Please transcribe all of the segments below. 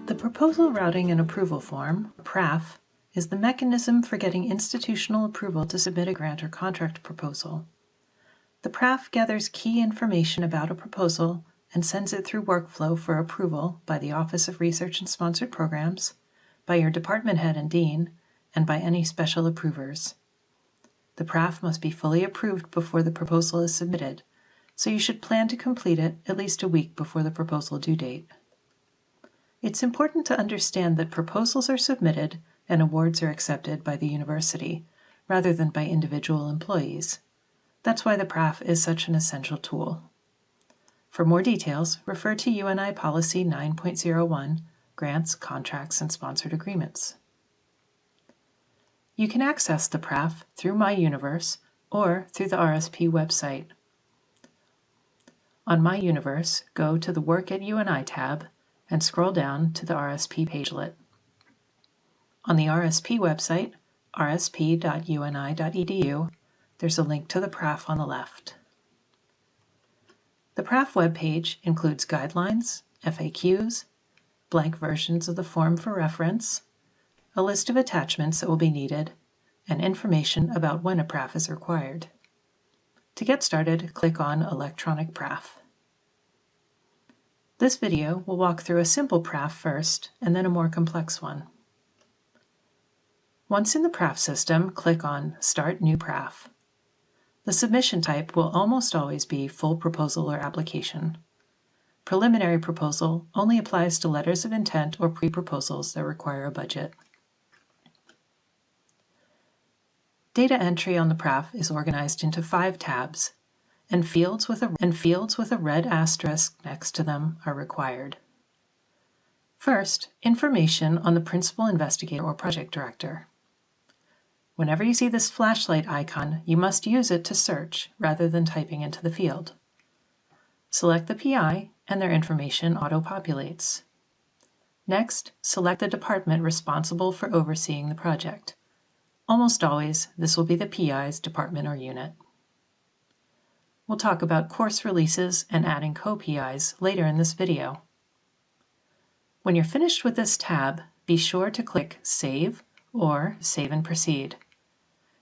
The Proposal Routing and Approval Form, PRAF, is the mechanism for getting institutional approval to submit a grant or contract proposal. The PRAF gathers key information about a proposal and sends it through workflow for approval by the Office of Research and Sponsored Programs, by your department head and dean, and by any special approvers. The PRAF must be fully approved before the proposal is submitted, so you should plan to complete it at least a week before the proposal due date. It's important to understand that proposals are submitted and awards are accepted by the university, rather than by individual employees. That's why the PRAF is such an essential tool. For more details, refer to UNI Policy 9.01, Grants, Contracts, and Sponsored Agreements. You can access the PRAF through My Universe or through the RSP website. On My Universe, go to the Work at UNI tab and scroll down to the RSP pagelet. On the RSP website, rsp.uni.edu, there's a link to the PRAF on the left. The PRAF webpage includes guidelines, FAQs, blank versions of the form for reference, a list of attachments that will be needed, and information about when a PRAF is required. To get started, click on Electronic PRAF. This video will walk through a simple PRAF first, and then a more complex one. Once in the PRAF system, click on Start New PRAF. The submission type will almost always be full proposal or application. Preliminary proposal only applies to letters of intent or pre-proposals that require a budget. Data entry on the PRAF is organized into 5 tabs, and fields with a red asterisk next to them are required. First, information on the principal investigator or project director. Whenever you see this flashlight icon, you must use it to search rather than typing into the field. Select the PI and their information auto-populates. Next, select the department responsible for overseeing the project. Almost always, this will be the PI's department or unit. We'll talk about course releases and adding co-PIs later in this video. When you're finished with this tab, be sure to click Save or Save and Proceed.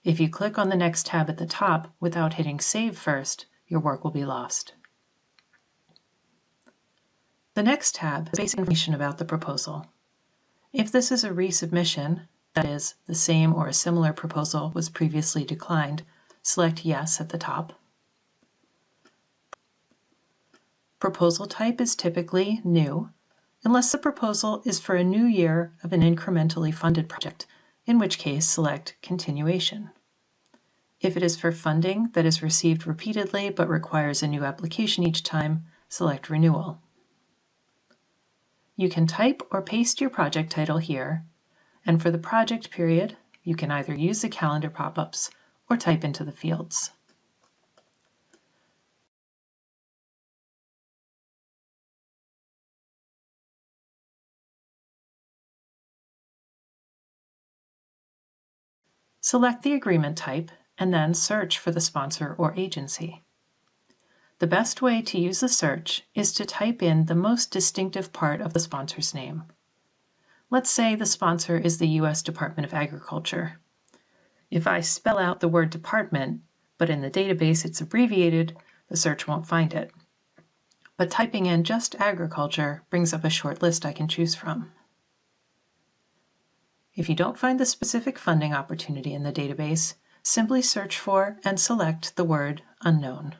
If you click on the next tab at the top without hitting Save first, your work will be lost. The next tab is basic information about the proposal. If this is a resubmission, that is, the same or a similar proposal was previously declined, select Yes at the top. Proposal type is typically New, unless the proposal is for a new year of an incrementally funded project, in which case select Continuation. If it is for funding that is received repeatedly but requires a new application each time, select Renewal. You can type or paste your project title here, and for the project period, you can either use the calendar pop-ups or type into the fields. Select the agreement type and then search for the sponsor or agency. The best way to use the search is to type in the most distinctive part of the sponsor's name. Let's say the sponsor is the U.S. Department of Agriculture. If I spell out the word department, but in the database it's abbreviated, the search won't find it. But typing in just agriculture brings up a short list I can choose from. If you don't find the specific funding opportunity in the database, simply search for and select the word Unknown.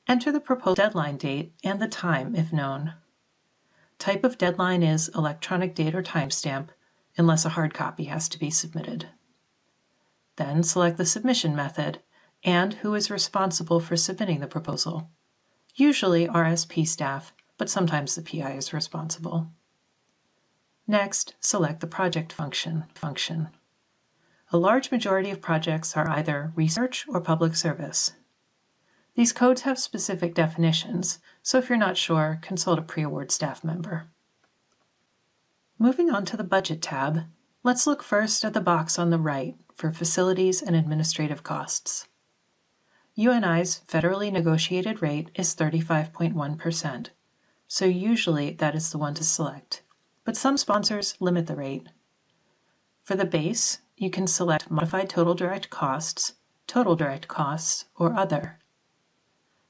Enter the proposed deadline date and the time if known. Type of deadline is electronic date or timestamp, unless a hard copy has to be submitted. Then select the submission method and who is responsible for submitting the proposal. Usually RSP staff, but sometimes the PI is responsible. Next, select the project function. A large majority of projects are either research or public service. These codes have specific definitions, so if you're not sure, consult a pre-award staff member. Moving on to the Budget tab, let's look first at the box on the right for facilities and administrative costs. UNI's federally negotiated rate is 35.1%, so usually that is the one to select, but some sponsors limit the rate. For the base, you can select Modified Total Direct Costs, or Other.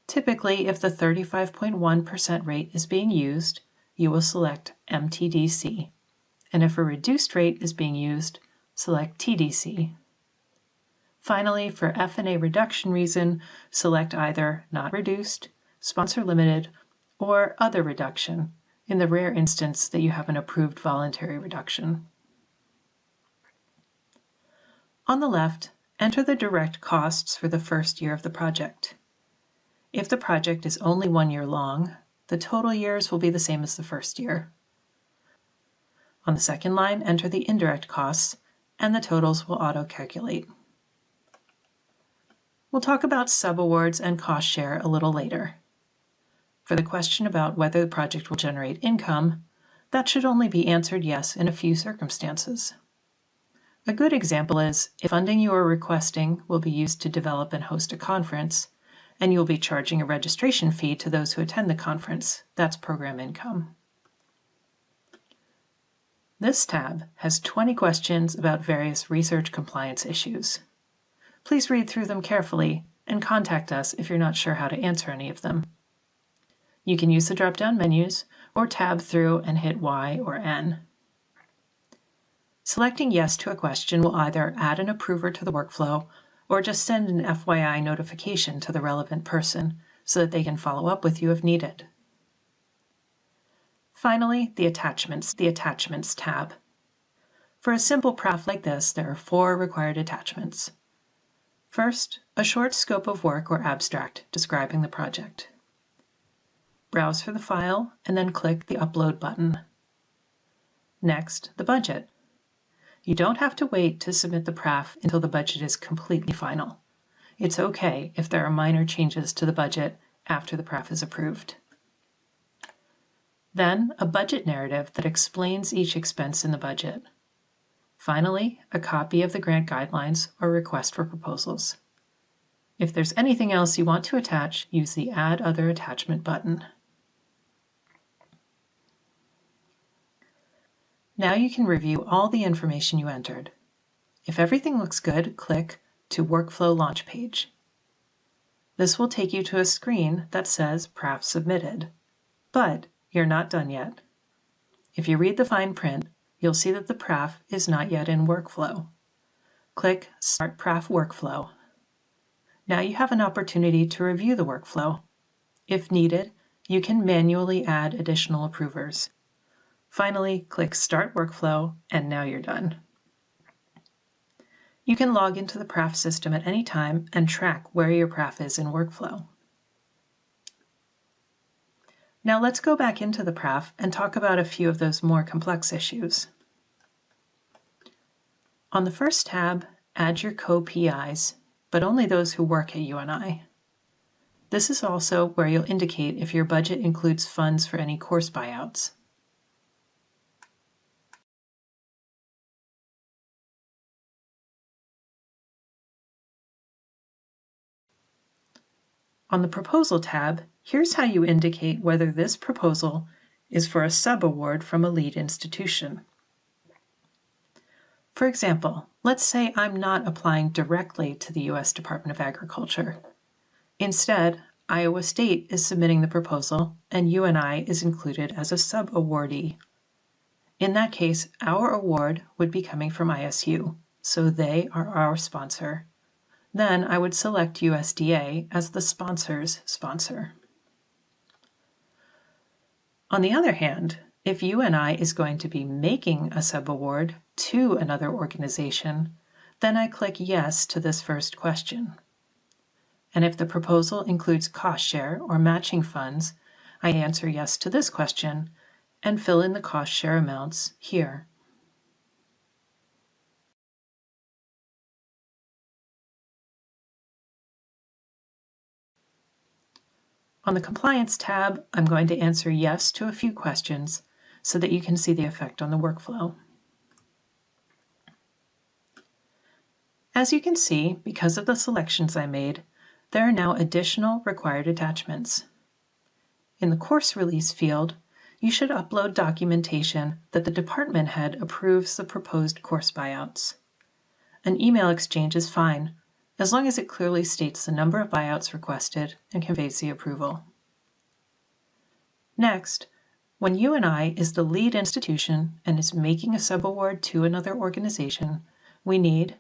Typically, if the 35.1% rate is being used, you will select MTDC, and if a reduced rate is being used, select TDC. Finally, for F&A reduction reason, select either Not Reduced, Sponsor Limited, or Other Reduction, in the rare instance that you have an approved voluntary reduction. On the left, enter the direct costs for the first year of the project. If the project is only 1 year long, the total years will be the same as the first year. On the second line, enter the indirect costs, and the totals will auto-calculate. We'll talk about subawards and cost share a little later. For the question about whether the project will generate income, that should only be answered yes in a few circumstances. A good example is if funding you are requesting will be used to develop and host a conference, and you'll be charging a registration fee to those who attend the conference. That's program income. This tab has 20 questions about various research compliance issues. Please read through them carefully and contact us if you're not sure how to answer any of them. You can use the drop-down menus or tab through and hit Y or N. Selecting yes to a question will either add an approver to the workflow or just send an FYI notification to the relevant person so that they can follow up with you if needed. Finally, the Attachments tab. For a simple PRAF like this, there are 4 required attachments. First, a short scope of work or abstract describing the project. Browse for the file and then click the Upload button. Next, the budget. You don't have to wait to submit the PRAF until the budget is completely final. It's okay if there are minor changes to the budget after the PRAF is approved. Then, a budget narrative that explains each expense in the budget. Finally, a copy of the grant guidelines or request for proposals. If there's anything else you want to attach, use the Add Other Attachment button. Now you can review all the information you entered. If everything looks good, click to Workflow Launch Page. This will take you to a screen that says PRAF Submitted, but you're not done yet. If you read the fine print, you'll see that the PRAF is not yet in Workflow. Click Start PRAF Workflow. Now you have an opportunity to review the workflow. If needed, you can manually add additional approvers. Finally, click Start Workflow, and now you're done. You can log into the PRAF system at any time and track where your PRAF is in workflow. Now let's go back into the PRAF and talk about a few of those more complex issues. On the first tab, add your co-PIs, but only those who work at UNI. This is also where you'll indicate if your budget includes funds for any course buyouts. On the Proposal tab, here's how you indicate whether this proposal is for a sub-award from a lead institution. For example, let's say I'm not applying directly to the U.S. Department of Agriculture. Instead, Iowa State is submitting the proposal and UNI is included as a sub-awardee. In that case, our award would be coming from ISU, so they are our sponsor. Then I would select USDA as the sponsor's sponsor. On the other hand, if UNI is going to be making a sub-award to another organization, then I click Yes to this first question. And if the proposal includes cost share or matching funds, I answer yes to this question and fill in the cost share amounts here. On the Compliance tab, I'm going to answer yes to a few questions so that you can see the effect on the workflow. As you can see, because of the selections I made, there are now additional required attachments. In the course release field, you should upload documentation that the department head approves the proposed course buyouts. An email exchange is fine, as long as it clearly states the number of buyouts requested and conveys the approval. Next, when UNI is the lead institution and is making a subaward to another organization, we need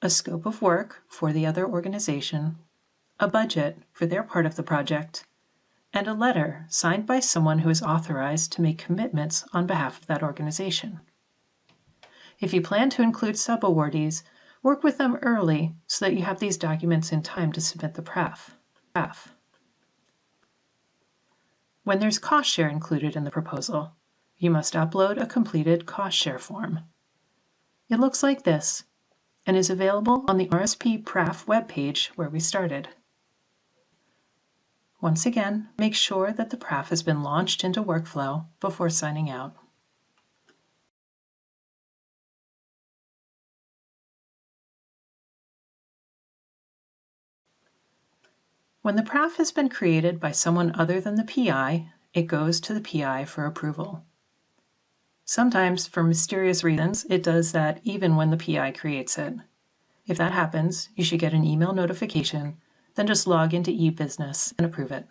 a scope of work for the other organization, a budget for their part of the project, and a letter signed by someone who is authorized to make commitments on behalf of that organization. If you plan to include subawardees, work with them early so that you have these documents in time to submit the PRAF. When there's cost share included in the proposal, you must upload a completed cost share form. It looks like this and is available on the RSP PRAF webpage where we started. Once again, make sure that the PRAF has been launched into workflow before signing out. When the PRAF has been created by someone other than the PI, it goes to the PI for approval. Sometimes, for mysterious reasons, it does that even when the PI creates it. If that happens, you should get an email notification, then just log into eBusiness and approve it.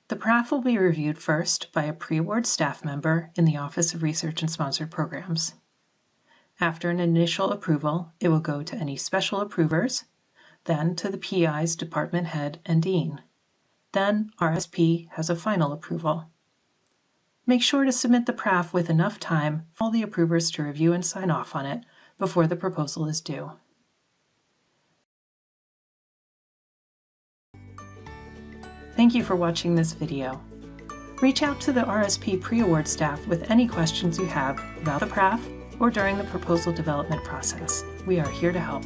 The PRAF will be reviewed first by a pre-award staff member in the Office of Research and Sponsored Programs. After an initial approval, it will go to any special approvers, then to the PI's department head and dean. Then RSP has a final approval. Make sure to submit the PRAF with enough time for all the approvers to review and sign off on it before the proposal is due. Thank you for watching this video. Reach out to the RSP pre-award staff with any questions you have about the PRAF or during the proposal development process. We are here to help.